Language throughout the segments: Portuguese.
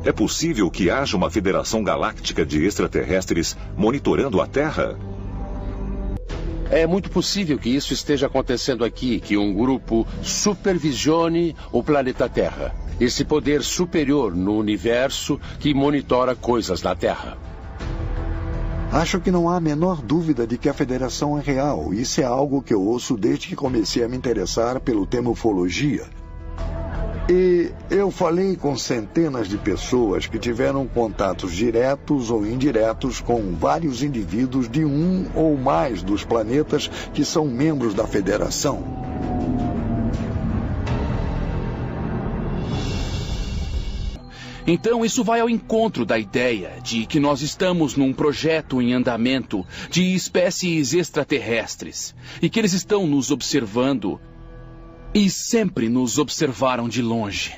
É possível que haja uma federação galáctica de extraterrestres monitorando a Terra? É muito possível que isso esteja acontecendo aqui, que um grupo supervisione o planeta Terra. Esse poder superior no universo que monitora coisas na Terra. Acho que não há a menor dúvida de que a federação é real. Isso é algo que eu ouço desde que comecei a me interessar pelo tema ufologia. E eu falei com centenas de pessoas que tiveram contatos diretos ou indiretos com vários indivíduos de um ou mais dos planetas que são membros da federação. Então isso vai ao encontro da ideia de que nós estamos num projeto em andamento de espécies extraterrestres e que eles estão nos observando e sempre nos observaram de longe.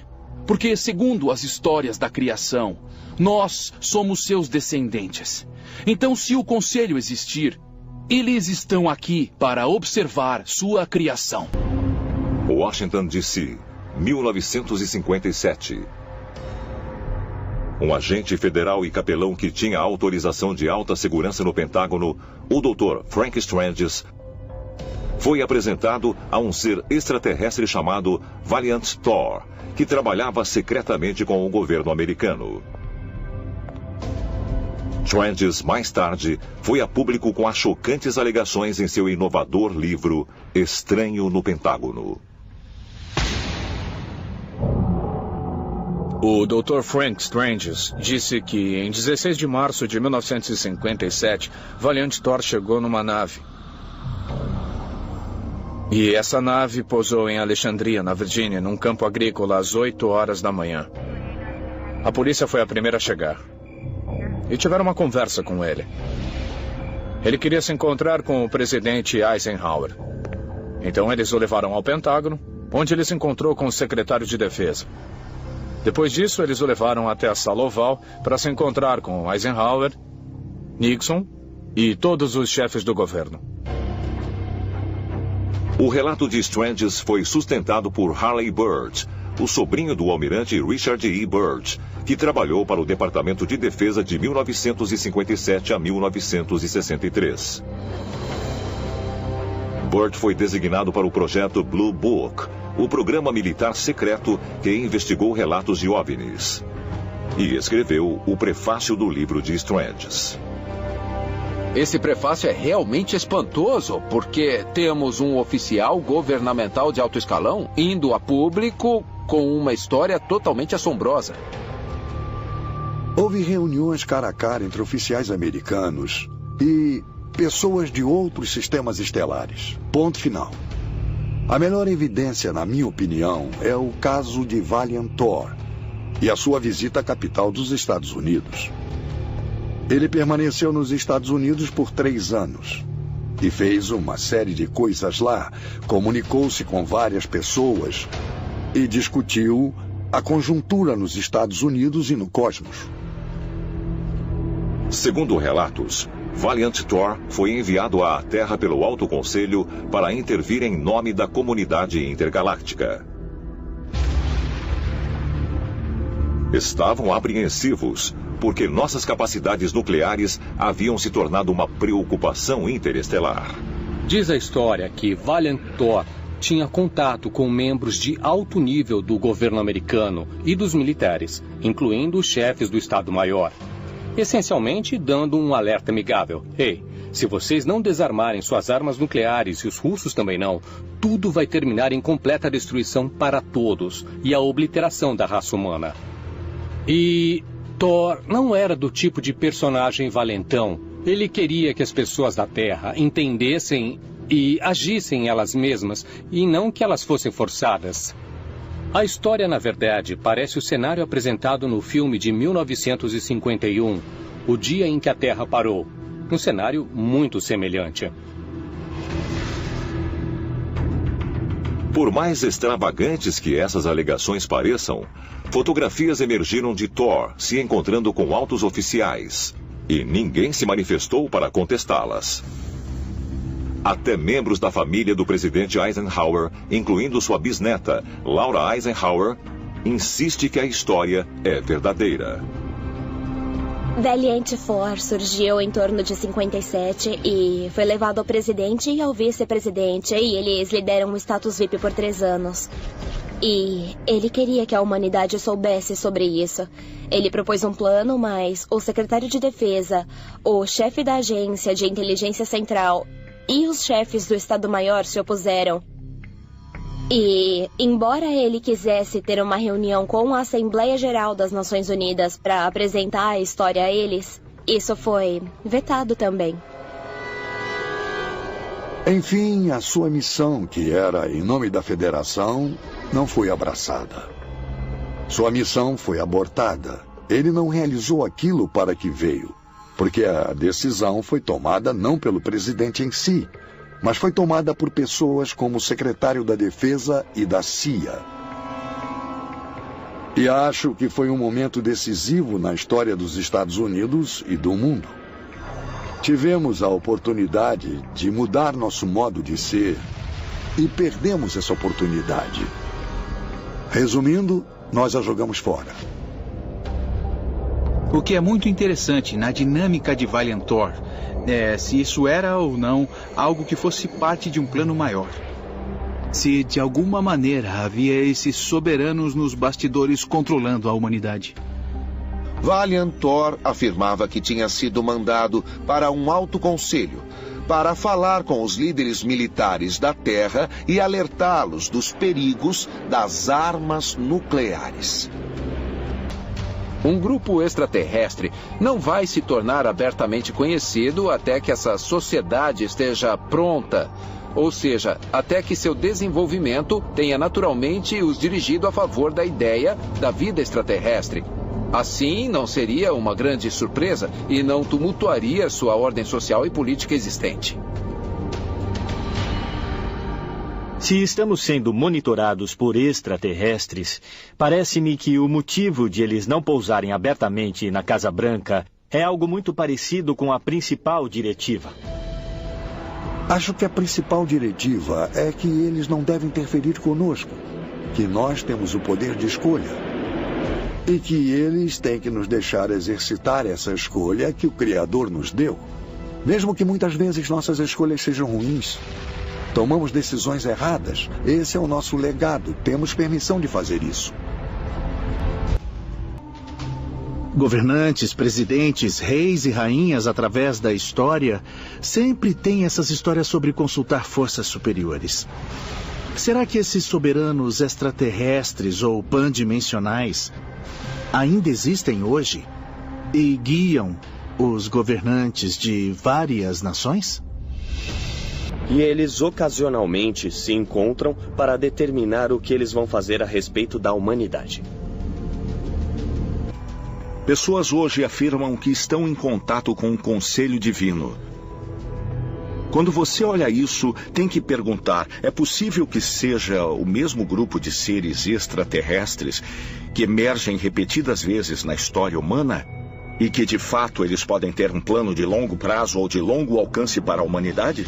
Porque, segundo as histórias da criação, nós somos seus descendentes. Então, se o conselho existir, eles estão aqui para observar sua criação. Washington, D.C., 1957. Um agente federal e capelão que tinha autorização de alta segurança no Pentágono, o Dr. Frank Stranges, foi apresentado a um ser extraterrestre chamado Valiant Thor, que trabalhava secretamente com o governo americano. Stranges, mais tarde, foi a público com as chocantes alegações em seu inovador livro Estranho no Pentágono. O Dr. Frank Stranges disse que em 16 de março de 1957, Valiant Thor chegou numa nave. E essa nave pousou em Alexandria, na Virgínia, num campo agrícola às 8 horas da manhã. A polícia foi a primeira a chegar. E tiveram uma conversa com ele. Ele queria se encontrar com o presidente Eisenhower. Então eles o levaram ao Pentágono, onde ele se encontrou com o secretário de Defesa. Depois disso, eles o levaram até a Sala Oval para se encontrar com Eisenhower, Nixon e todos os chefes do governo. O relato de Stranges foi sustentado por Harley Byrd, o sobrinho do almirante Richard E. Byrd, que trabalhou para o Departamento de Defesa de 1957 a 1963. Byrd foi designado para o projeto Blue Book, o programa militar secreto que investigou relatos de OVNIs. E escreveu o prefácio do livro de Stranges. Esse prefácio é realmente espantoso, porque temos um oficial governamental de alto escalão indo a público com uma história totalmente assombrosa. Houve reuniões cara a cara entre oficiais americanos e pessoas de outros sistemas estelares. Ponto final. A melhor evidência, na minha opinião, é o caso de Valiant Thor e a sua visita à capital dos Estados Unidos. Ele permaneceu nos Estados Unidos por 3 anos e fez uma série de coisas lá. Comunicou-se com várias pessoas e discutiu a conjuntura nos Estados Unidos e no cosmos. Segundo relatos, Valiant Thor foi enviado à Terra pelo Alto Conselho para intervir em nome da comunidade intergaláctica. Estavam apreensivos, porque nossas capacidades nucleares haviam se tornado uma preocupação interestelar. Diz a história que Valiant Thor tinha contato com membros de alto nível do governo americano e dos militares, incluindo os chefes do Estado-Maior. Essencialmente dando um alerta amigável. Ei, se vocês não desarmarem suas armas nucleares e os russos também não, tudo vai terminar em completa destruição para todos e a obliteração da raça humana. E Thor não era do tipo de personagem valentão. Ele queria que as pessoas da Terra entendessem e agissem elas mesmas e não que elas fossem forçadas. A história, na verdade, parece o cenário apresentado no filme de 1951, O Dia em que a Terra Parou. Um cenário muito semelhante. Por mais extravagantes que essas alegações pareçam, fotografias emergiram de Thor se encontrando com altos oficiais, e ninguém se manifestou para contestá-las. Até membros da família do presidente Eisenhower, incluindo sua bisneta, Laura Eisenhower, insiste que a história é verdadeira. Valiant 4 surgiu em torno de 57 e foi levado ao presidente e ao vice-presidente, e eles lhe deram um status VIP por 3 anos. E ele queria que a humanidade soubesse sobre isso. Ele propôs um plano, mas o secretário de defesa, o chefe da agência de inteligência central e os chefes do Estado-Maior se opuseram. E, embora ele quisesse ter uma reunião com a Assembleia Geral das Nações Unidas para apresentar a história a eles, isso foi vetado também. Enfim, a sua missão, que era em nome da Federação, não foi abraçada. Sua missão foi abortada. Ele não realizou aquilo para que veio, porque a decisão foi tomada não pelo presidente em si, mas foi tomada por pessoas como o secretário da Defesa e da CIA. E acho que foi um momento decisivo na história dos Estados Unidos e do mundo. Tivemos a oportunidade de mudar nosso modo de ser e perdemos essa oportunidade. Resumindo, nós a jogamos fora. O que é muito interessante na dinâmica de Valiantor é se isso era ou não algo que fosse parte de um plano maior. Se de alguma maneira havia esses soberanos nos bastidores controlando a humanidade. Valiantor afirmava que tinha sido mandado para um alto conselho para falar com os líderes militares da Terra e alertá-los dos perigos das armas nucleares. Um grupo extraterrestre não vai se tornar abertamente conhecido até que essa sociedade esteja pronta. Ou seja, até que seu desenvolvimento tenha naturalmente os dirigido a favor da ideia da vida extraterrestre. Assim, não seria uma grande surpresa e não tumultuaria sua ordem social e política existente. Se estamos sendo monitorados por extraterrestres, parece-me que o motivo de eles não pousarem abertamente na Casa Branca é algo muito parecido com a principal diretiva. Acho que a principal diretiva é que eles não devem interferir conosco, que nós temos o poder de escolha. E que eles têm que nos deixar exercitar essa escolha que o Criador nos deu. Mesmo que muitas vezes nossas escolhas sejam ruins. Tomamos decisões erradas. Esse é o nosso legado. Temos permissão de fazer isso. Governantes, presidentes, reis e rainhas através da história sempre têm essas histórias sobre consultar forças superiores. Será que esses soberanos extraterrestres ou pandimensionais ainda existem hoje e guiam os governantes de várias nações? E eles ocasionalmente se encontram para determinar o que eles vão fazer a respeito da humanidade. Pessoas hoje afirmam que estão em contato com o Conselho Divino. Quando você olha isso, tem que perguntar, é possível que seja o mesmo grupo de seres extraterrestres que emergem repetidas vezes na história humana? E que, de fato, eles podem ter um plano de longo prazo ou de longo alcance para a humanidade?